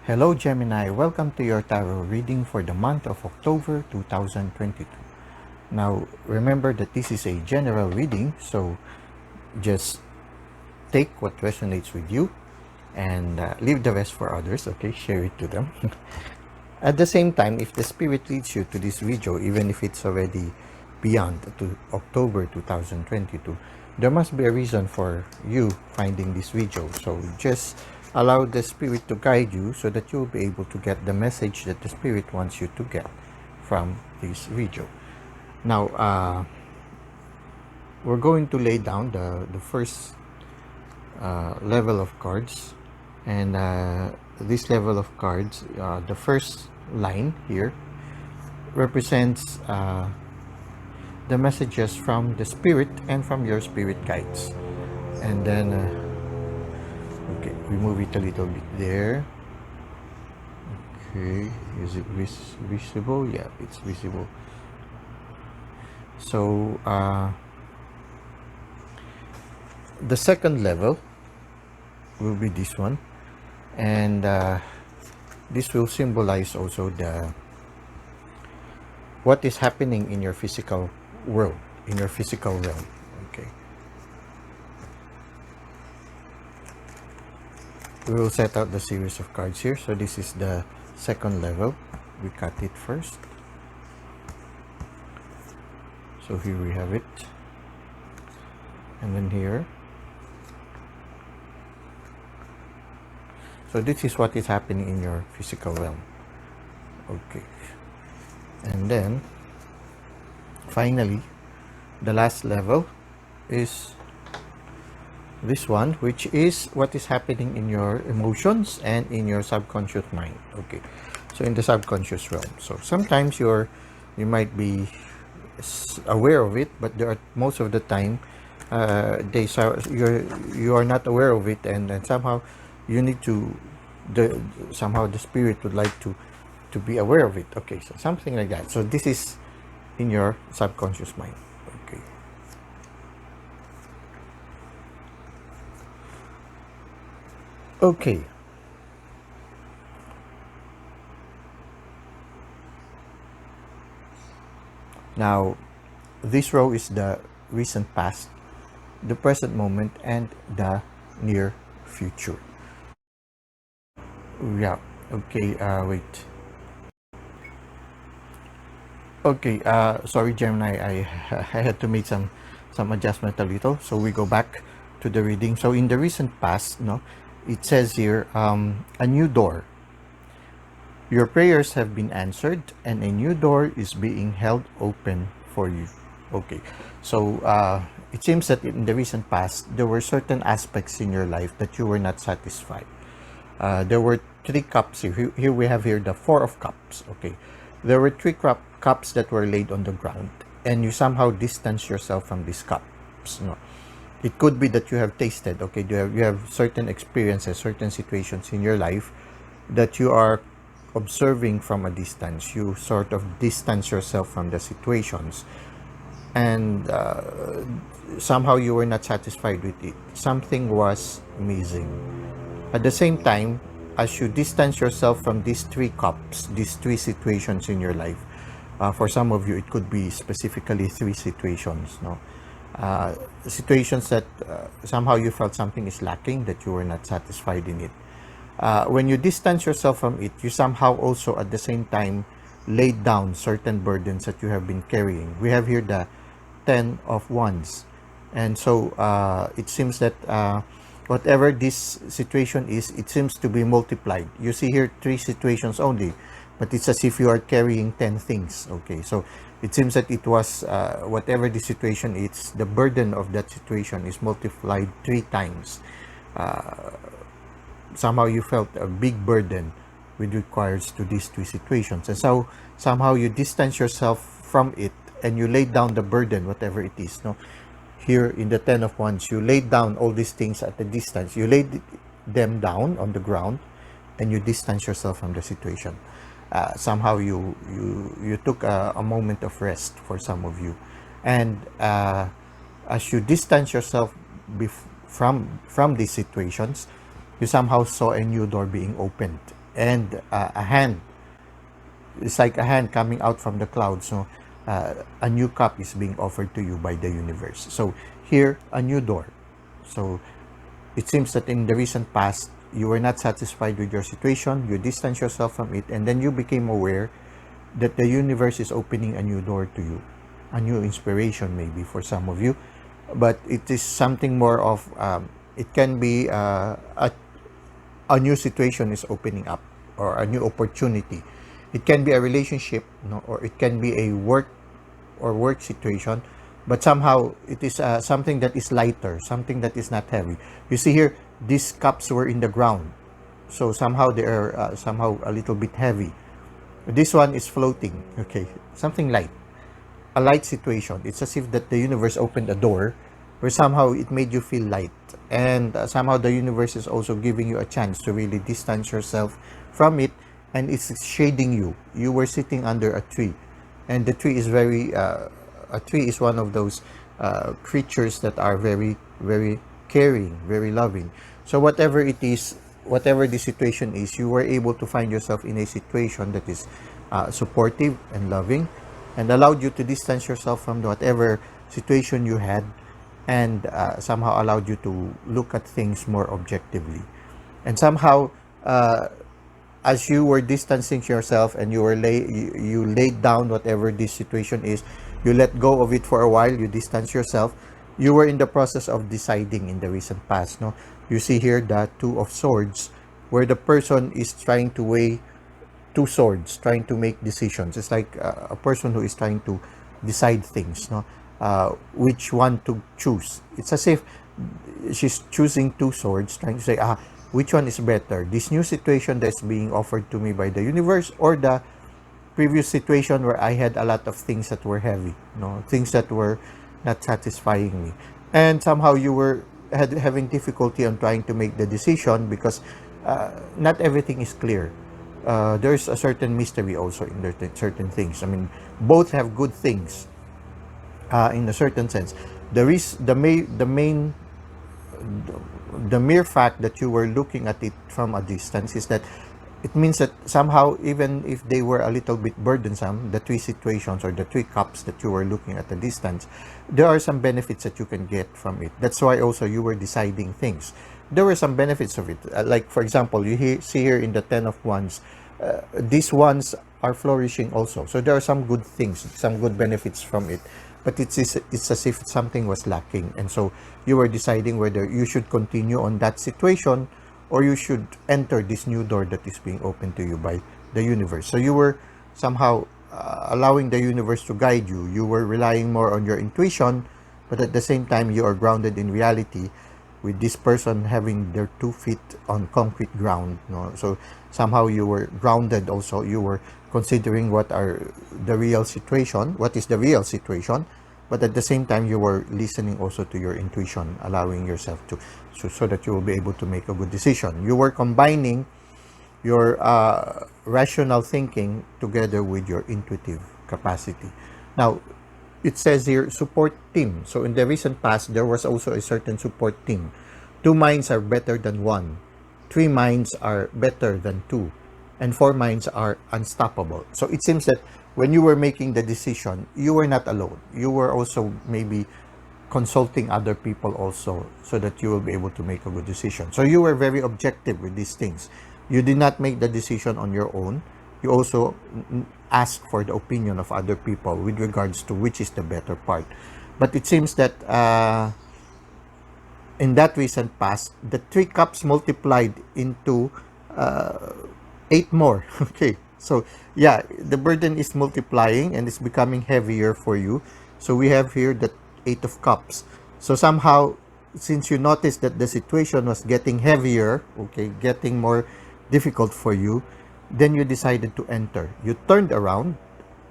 Hello Gemini, welcome to your tarot reading for the month of October 2022. Now remember that this is a general reading, so just take what resonates with you and leave the rest for others, okay? Share it to them. At the same time, if the spirit leads you to this video, even if it's already beyond to October 2022, there must be a reason for you finding this video. So just allow the spirit to guide you so that you'll be able to get the message that the spirit wants you to get from this video. Now, we're going to lay down the first level of cards, and this level of cards, the first line here represents the messages from the spirit and from your spirit guides. And then okay, we move it a little bit there. Okay, is it visible? Yeah, it's visible. So the second level will be this one, and this will symbolize also what is happening in your physical world, in your physical realm. Okay, we will set out the series of cards here. So this is the second level. We cut it first. So here we have it, and then here. So this is what is happening in your physical realm. Okay, and then finally the last level is this one, which is what is happening in your emotions and in your subconscious mind. Okay, so in the subconscious realm. So sometimes you might be aware of it, but there are most of the time you are not aware of it, and somehow you need to somehow the spirit would like to be aware of it. Okay, so something like that. So this is in your subconscious mind. Okay, okay, now this row is the recent past, the present moment, and the near future. Yeah, okay, wait. Okay, sorry Gemini, I had to make some adjustment a little. So we go back to the reading. So in the recent past, no, it says here, a new door. Your prayers have been answered, and a new door is being held open for you. Okay, so it seems that in the recent past, there were certain aspects in your life that you were not satisfied. There were three cups here. Here we have here the Four of Cups. Okay, there were three cups that were laid on the ground, and you somehow distance yourself from these cups. No, it could be that you have tasted. Okay, you have certain experiences, certain situations in your life that you are observing from a distance. You sort of distance yourself from the situations, and somehow you were not satisfied with it. Something was missing. At the same time, as you distance yourself from these three cups, these three situations in your life, for some of you, it could be specifically three situations, no? Situations that somehow you felt something is lacking, that you were not satisfied in it. When you distance yourself from it, you somehow also at the same time laid down certain burdens that you have been carrying. We have here the Ten of Wands, and so it seems that whatever this situation is, it seems to be multiplied. You see here three situations only, but it's as if you are carrying 10 things. Okay, so it seems that it was whatever the situation is, the burden of that situation is multiplied 3 times. Somehow you felt a big burden with regards to these three situations, and so somehow you distance yourself from it and you lay down the burden, whatever it is. No, here in the Ten of Wands, you laid down all these things at a distance. You laid them down on the ground, and you distance yourself from the situation. Somehow you took a moment of rest for some of you, and as you distance yourself from these situations, you somehow saw a new door being opened. and a hand. It's like a hand coming out from the clouds. So a new cup is being offered to you by the universe. So here, a new door. So it seems that in the recent past, you were not satisfied with your situation, you distanced yourself from it, and then you became aware that the universe is opening a new door to you, a new inspiration maybe for some of you. But it is something more of, it can be a new situation is opening up, or a new opportunity. It can be a relationship, or it can be a work situation, but somehow it is something that is lighter, something that is not heavy. You see here, these cups were in the ground, so somehow they are somehow a little bit heavy. This one is floating, okay, something light, a light situation. It's as if that the universe opened a door where somehow it made you feel light, and somehow the universe is also giving you a chance to really distance yourself from it, and it's shading you. You were sitting under a tree, and the tree is very a tree is one of those creatures that are very, very caring, very loving. So whatever it is, whatever the situation is, you were able to find yourself in a situation that is supportive and loving, and allowed you to distance yourself from whatever situation you had, and somehow allowed you to look at things more objectively. And somehow, as you were distancing yourself, and you laid down whatever this situation is, you let go of it for a while, you distance yourself, you were in the process of deciding in the recent past. No, you see here the Two of Swords, where the person is trying to weigh two swords, trying to make decisions. It's like a person who is trying to decide things, no, which one to choose. It's as if she's choosing two swords, trying to say, which one is better, this new situation that's being offered to me by the universe, or the previous situation where I had a lot of things that were heavy, things that were not satisfying me. And somehow you were having difficulty on trying to make the decision, because not everything is clear. There's a certain mystery also in certain things. I mean, both have good things in a certain sense. There is the mere fact that you were looking at it from a distance is that it means that somehow, even if they were a little bit burdensome, the three situations or the three cups that you were looking at a distance, there are some benefits that you can get from it. That's why also you were deciding things. There were some benefits of it. Like, for example, you see here in the Ten of Wands, these wands are flourishing also. So there are some good things, some good benefits from it. But it's as if something was lacking. And so you were deciding whether you should continue on that situation, or you should enter this new door that is being opened to you by the universe. So you were somehow allowing the universe to guide you. You were relying more on your intuition, but at the same time, you are grounded in reality, with this person having their 2 feet on concrete ground. So somehow you were grounded also. You were considering what is the real situation, but at the same time, you were listening also to your intuition, allowing yourself to, so that you will be able to make a good decision. You were combining your rational thinking together with your intuitive capacity. Now, it says here, support team. So in the recent past, there was also a certain support team. 2 minds are better than 1. 3 minds are better than 2. And 4 minds are unstoppable. So it seems that when you were making the decision, you were not alone. You were also maybe consulting other people also, so that you will be able to make a good decision. So you were very objective with these things. You did not make the decision on your own. You also ask for the opinion of other people with regards to which is the better part. But it seems that in that recent past, the 3 cups multiplied into 8 more. Okay, so yeah, the burden is multiplying and it's becoming heavier for you. So we have here the 8 of Cups. So somehow, since you noticed that the situation was getting heavier, okay, getting more difficult for you, then you decided to enter. You turned around,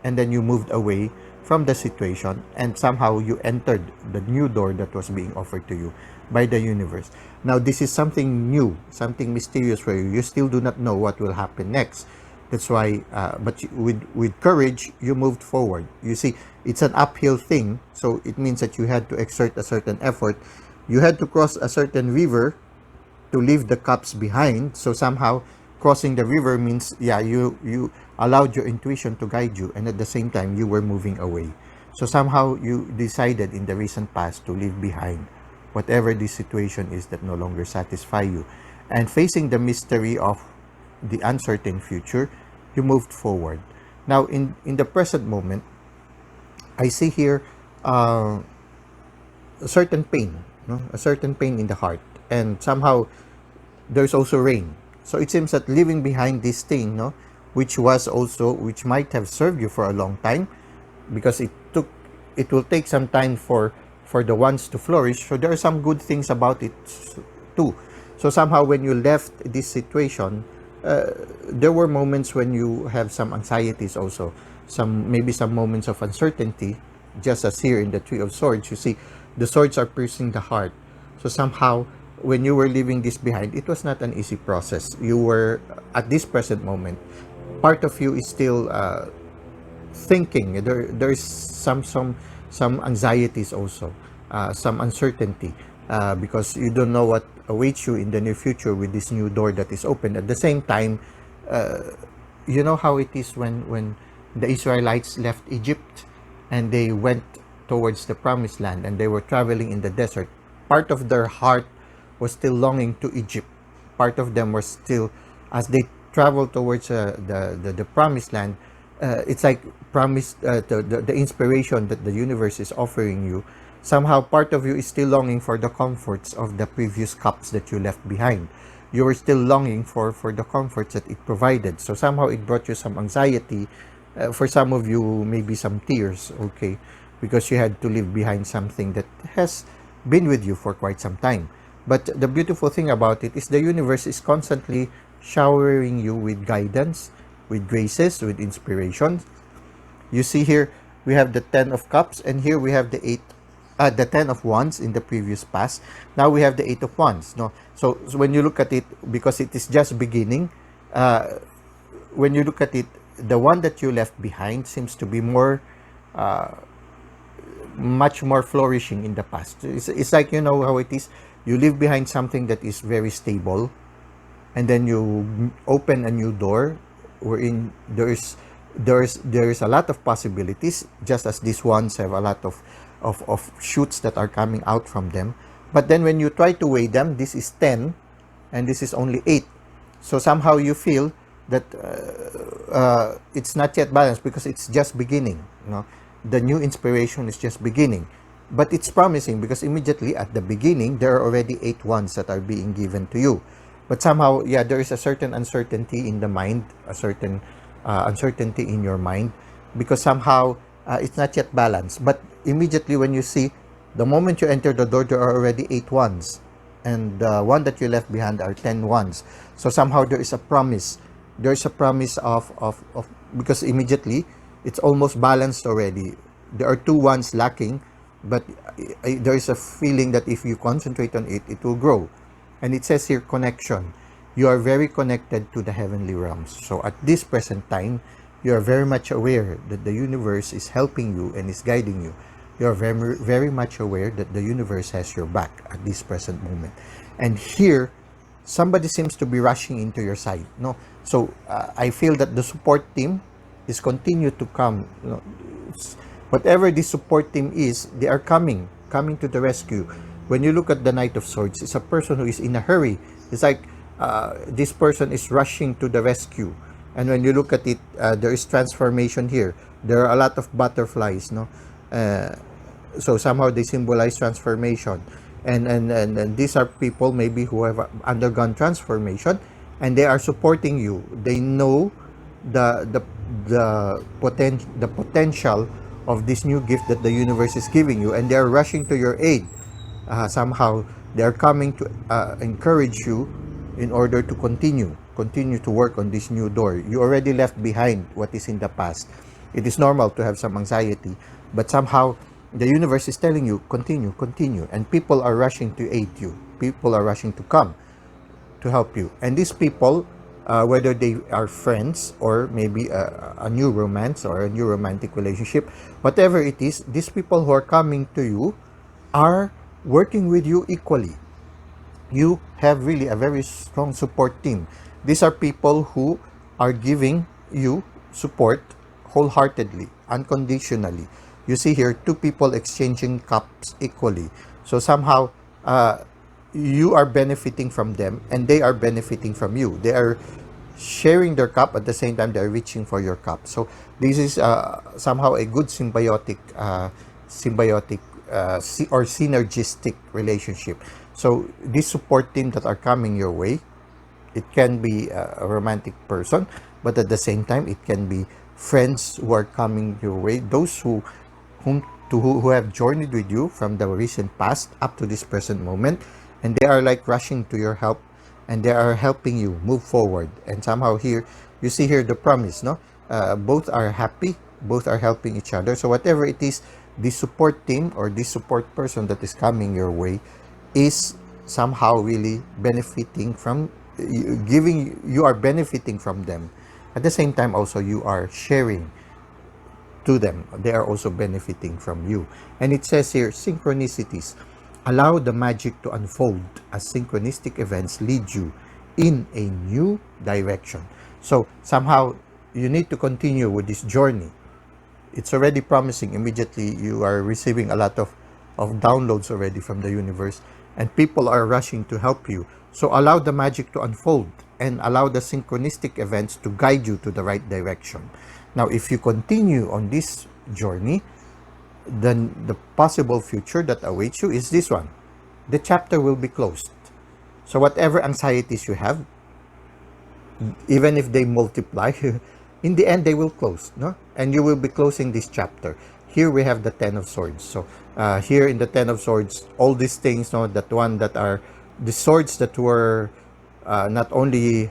and then you moved away from the situation, and somehow you entered the new door that was being offered to you by the universe. Now, this is something new, something mysterious for you. You still do not know what will happen next. That's why, but with courage, you moved forward. You see, it's an uphill thing, so it means that you had to exert a certain effort. You had to cross a certain river to leave the cups behind. So somehow, crossing the river means, yeah, you allowed your intuition to guide you, and at the same time you were moving away. So somehow you decided in the recent past to leave behind whatever the situation is that no longer satisfy you, and facing the mystery of the uncertain future, you moved forward. Now in the present moment, I see here a certain pain, no? A certain pain in the heart, and somehow there's also rain. So it seems that leaving behind this thing, no, which might have served you for a long time, because it will take some time for the ones to flourish. So there are some good things about it too. So somehow when you left this situation, there were moments when you have some anxieties also, maybe some moments of uncertainty, just as here in the Three of Swords. You see, the swords are piercing the heart. So somehow, when you were leaving this behind, it was not an easy process. You were, at this present moment, part of you is still thinking. There's some anxieties also, some uncertainty, because you don't know what awaits you in the near future with this new door that is open. At the same time, you know how it is when the Israelites left Egypt and they went towards the promised land and they were traveling in the desert. Part of their heart was still longing to Egypt. Part of them was still, as they traveled towards the promised land, it's like the inspiration that the universe is offering you. Somehow part of you is still longing for the comforts of the previous cups that you left behind. You were still longing for the comforts that it provided. So somehow it brought you some anxiety. For some of you, maybe some tears, okay, because you had to leave behind something that has been with you for quite some time. But the beautiful thing about it is the universe is constantly showering you with guidance, with graces, with inspiration. You see here, we have the 10 of Cups, and here we have the 10 of Wands in the previous past. Now we have the 8 of Wands. No, so when you look at it, because it is just beginning, when you look at it, the one that you left behind seems to be much more flourishing in the past. It's like, you know how it is. You leave behind something that is very stable, and then you open a new door wherein there's a lot of possibilities, just as these ones have a lot of shoots that are coming out from them. But then when you try to weigh them, this is 10 and this is only 8. So somehow you feel that it's not yet balanced because it's just beginning. You know, the new inspiration is just beginning. But it's promising because immediately at the beginning, there are already 8 ones that are being given to you. But somehow, yeah, there is a certain uncertainty in the mind, a certain uncertainty in your mind, because somehow it's not yet balanced. But immediately when you see, the moment you enter the door, there are already 8 ones. And the one that you left behind are 10 ones. So somehow there is a promise. There is a promise of because immediately it's almost balanced already. There are 2 ones lacking, but there is a feeling that if you concentrate on it, it will grow. And it says here, connection. You are very connected to the heavenly realms. So at this present time, you are very much aware that the universe is helping you and is guiding you. You are very, very much aware that the universe has your back at this present moment. And here, somebody seems to be rushing into your side. No, so I feel that the support team is continue to come. You know, whatever this support team is, they are coming to the rescue. When you look at the Knight of Swords, it's a person who is in a hurry. It's like this person is rushing to the rescue. And when you look at it, there is transformation here. There are a lot of butterflies, no? So somehow they symbolize transformation. And these are people maybe who have undergone transformation, and they are supporting you. They know the potential of this new gift that the universe is giving you, and they are rushing to your aid. Somehow they are coming to encourage you in order to continue to work on this new door. You already left behind what is in the past. It is normal to have some anxiety, but somehow the universe is telling you, continue, and people are rushing to aid you. People are rushing to come to help you. And these people, whether they are friends or maybe a new romance or a new romantic relationship, whatever it is, these people who are coming to you are working with you equally. you have really a very strong support team. These are people who are giving you support wholeheartedly, unconditionally. You see here, two people exchanging cups equally. So somehow, you are benefiting from them and they are benefiting from you. They are sharing their cup at the same time they're reaching for your cup. So this is somehow a good symbiotic or synergistic relationship. So this support team that are coming your way, it can be a romantic person, but at the same time it can be friends who are coming your way, those who have journeyed with you from the recent past up to this present moment, and they are like rushing to your help, and they are helping you move forward. And somehow here you see here the promise, no, both are happy, both are helping each other. So whatever it is, this support team or this support person that is coming your way is somehow really benefiting from giving, you are benefiting from them. At the same time also you are sharing to them, they are also benefiting from you. And it says here, synchronicities allow the magic to unfold as synchronistic events lead you in a new direction. So somehow you need to continue with this journey. It's already promising. Immediately you are receiving a lot of downloads already from the universe, and people are rushing to help you. So allow the magic to unfold and allow the synchronistic events to guide you to the right direction. Now, if you continue on this journey, then the possible future that awaits you is this one. The chapter will be closed. So whatever anxieties you have, even if they multiply, in the end they will close, no? And you will be closing this chapter. Here we have the Ten of Swords. So here in the Ten of Swords, all these things, no, that one that are the swords that were not only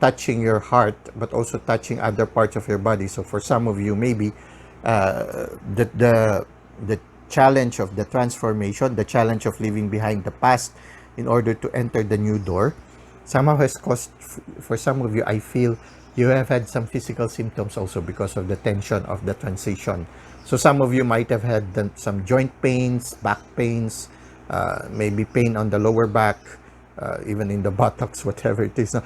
touching your heart, but also touching other parts of your body. So for some of you, maybe the challenge of the transformation, the challenge of leaving behind the past in order to enter the new door, somehow has caused, for some of you, I feel you have had some physical symptoms also because of the tension of the transition. So some of you might have had some joint pains, back pains, maybe pain on the lower back, even in the buttocks, whatever it is.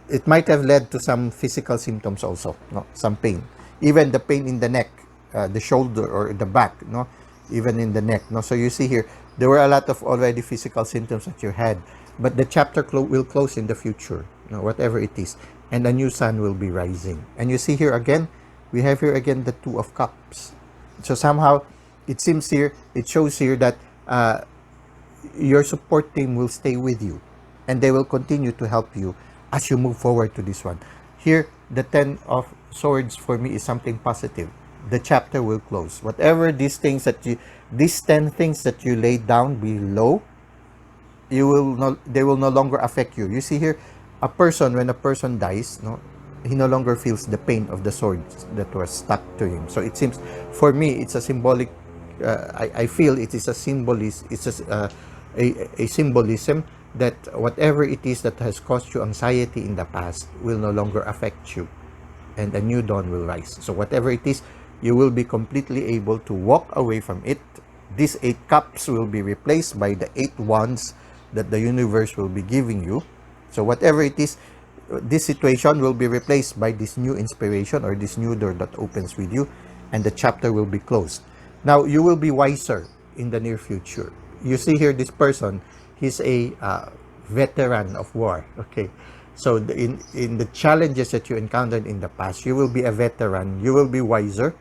It might have led to some physical symptoms also, no? Some pain. Even the pain in the neck, the shoulder or the back, no? Even in the neck. No? So you see here, there were a lot of already physical symptoms that you had. But the chapter will close in the future, you know, whatever it is. And a new sun will be rising. And you see here again, we have here again the Two of Cups. So somehow, it seems here, it shows here that your support team will stay with you. And they will continue to help you as you move forward to this one. Here, the Ten of Swords for me is something positive. The chapter will close. Whatever these things that these 10 things that you laid down below, they will no longer affect you. You see here, when a person dies, no, he no longer feels the pain of the swords that was stuck to him. So it seems, for me, it's a symbolic. I feel it is a symbolism. It's a symbolism that whatever it is that has caused you anxiety in the past will no longer affect you, and a new dawn will rise. So whatever it is, you will be completely able to walk away from it. These 8 cups will be replaced by the 8 wands that the universe will be giving you. So whatever it is, this situation will be replaced by this new inspiration or this new door that opens with you, and the chapter will be closed. Now, you will be wiser in the near future. You see here, this person, he's a veteran of war, okay? So in the challenges that you encountered in the past, you will be a veteran. You will be wiser.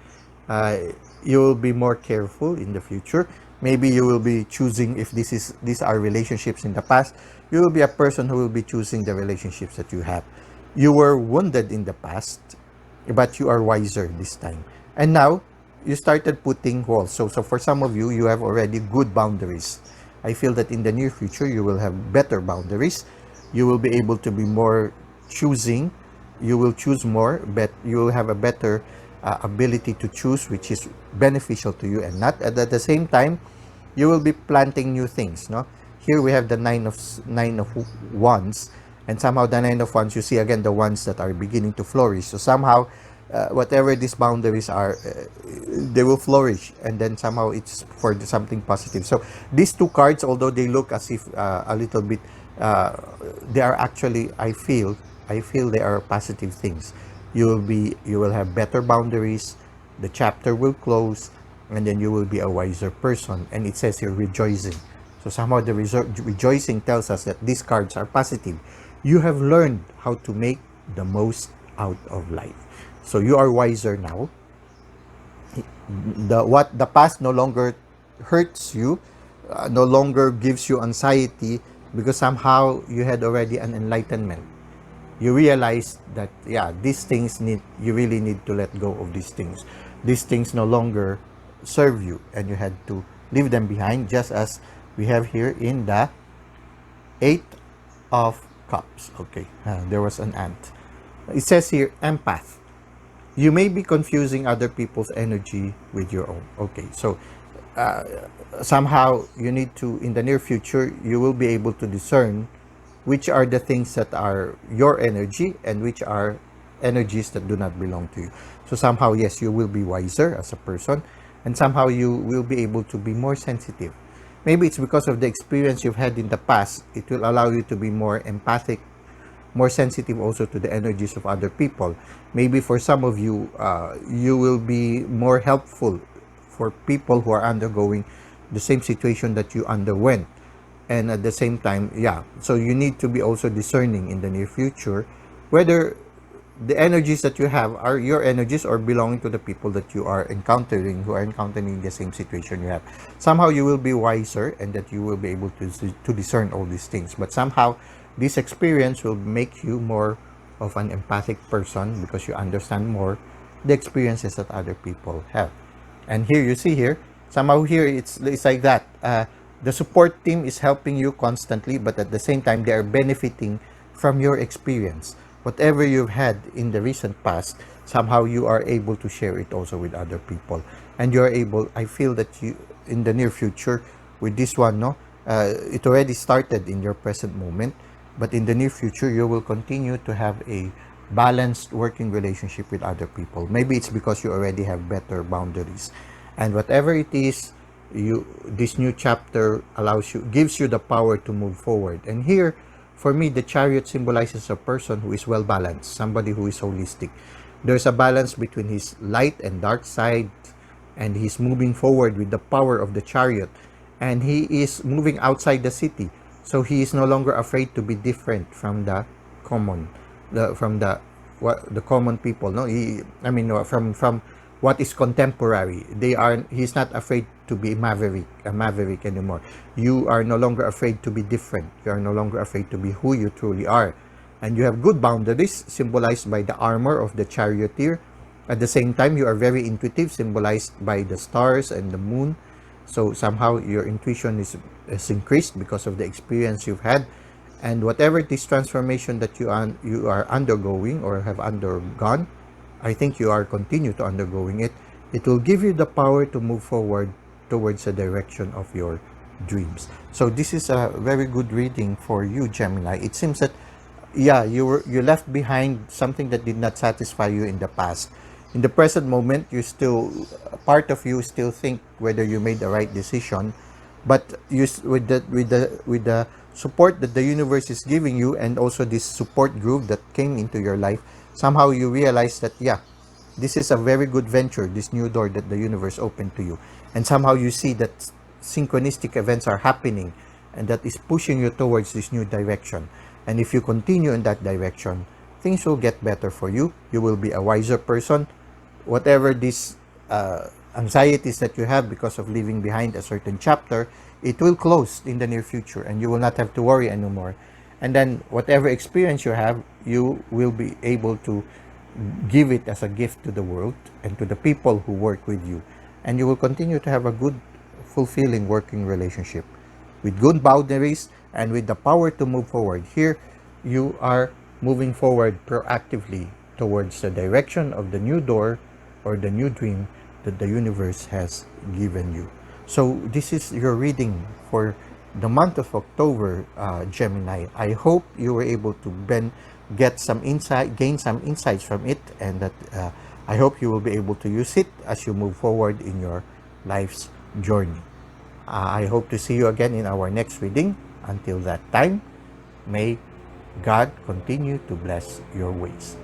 You will be more careful in the future. Maybe you will be choosing, if these are relationships in the past, you will be a person who will be choosing the relationships that you have. You were wounded in the past, but you are wiser this time. And now, you started putting walls. So for some of you, you have already good boundaries. I feel that in the near future, you will have better boundaries. You will be able to be more choosing. You will choose more, but you will have a better ability to choose, which is beneficial to you and not. At the same time, you will be planting new things. No, here we have the nine of wands, and somehow the Nine of Wands, you see again the ones that are beginning to flourish. So somehow whatever these boundaries are, they will flourish, and then somehow it's for something positive. So these two cards, although they look as if a little bit, uh, they are actually, I feel they are positive things. You will have better boundaries, the chapter will close, and then you will be a wiser person. And it says here rejoicing. So somehow the rejoicing tells us that these cards are positive. You have learned how to make the most out of life. So you are wiser now. The past no longer hurts you, no longer gives you anxiety, because somehow you had already an enlightenment. You realize that, yeah, these things you really need to let go of these things. These things no longer serve you, and you had to leave them behind, just as we have here in the Eight of Cups. Okay, there was an ant. It says here empath. You may be confusing other people's energy with your own. Okay, so somehow you need to, in the near future, you will be able to discern which are the things that are your energy and which are energies that do not belong to you. So somehow, yes, you will be wiser as a person, and somehow you will be able to be more sensitive. Maybe it's because of the experience you've had in the past. It will allow you to be more empathic, more sensitive also to the energies of other people. Maybe for some of you, you will be more helpful for people who are undergoing the same situation that you underwent. And at the same time, yeah, so you need to be also discerning in the near future whether the energies that you have are your energies or belonging to the people that you are encountering, who are encountering the same situation you have. Somehow you will be wiser, and that you will be able to discern all these things. But somehow this experience will make you more of an empathic person, because you understand more the experiences that other people have. And here you see here, somehow here it's like that. The support team is helping you constantly, but at the same time they are benefiting from your experience. Whatever you've had in the recent past, somehow you are able to share it also with other people. And you're able, I feel that you, in the near future, with this one, no, it already started in your present moment, but in the near future, you will continue to have a balanced working relationship with other people. Maybe it's because you already have better boundaries. And whatever it is, this new chapter gives you the power to move forward. And here, for me, the chariot symbolizes a person who is well balanced, somebody who is holistic. There's a balance between his light and dark side, and he's moving forward with the power of the chariot. And he is moving outside the city, so he is no longer afraid to be different from the common, the common people. No, from what is contemporary. He's not afraid to be a maverick anymore. You are no longer afraid to be different. You are no longer afraid to be who you truly are. And you have good boundaries, symbolized by the armor of the charioteer. At the same time, you are very intuitive, symbolized by the stars and the moon. So somehow your intuition is increased because of the experience you've had. And whatever this transformation that you are undergoing or have undergone, I think you are continue to undergoing it. It will give you the power to move forward towards the direction of your dreams. So this is a very good reading for you, Gemini. It seems that, yeah, you left behind something that did not satisfy you in the past. In the present moment, part of you still think whether you made the right decision, but with the support that the universe is giving you, and also this support group that came into your life, somehow you realize that, yeah, this is a very good venture, this new door that the universe opened to you. And somehow you see that synchronistic events are happening, and that is pushing you towards this new direction. And if you continue in that direction, things will get better for you. You will be a wiser person. Whatever these anxieties that you have because of leaving behind a certain chapter, it will close in the near future, and you will not have to worry anymore. And then whatever experience you have, you will be able to give it as a gift to the world and to the people who work with you. And you will continue to have a good, fulfilling working relationship with good boundaries and with the power to move forward. Here, you are moving forward proactively towards the direction of the new door or the new dream that the universe has given you. So this is your reading for the month of October, Gemini. I hope you were able to gain some insights from it, and that I hope you will be able to use it as you move forward in your life's journey. I hope to see you again in our next reading. Until that time, may God continue to bless your ways.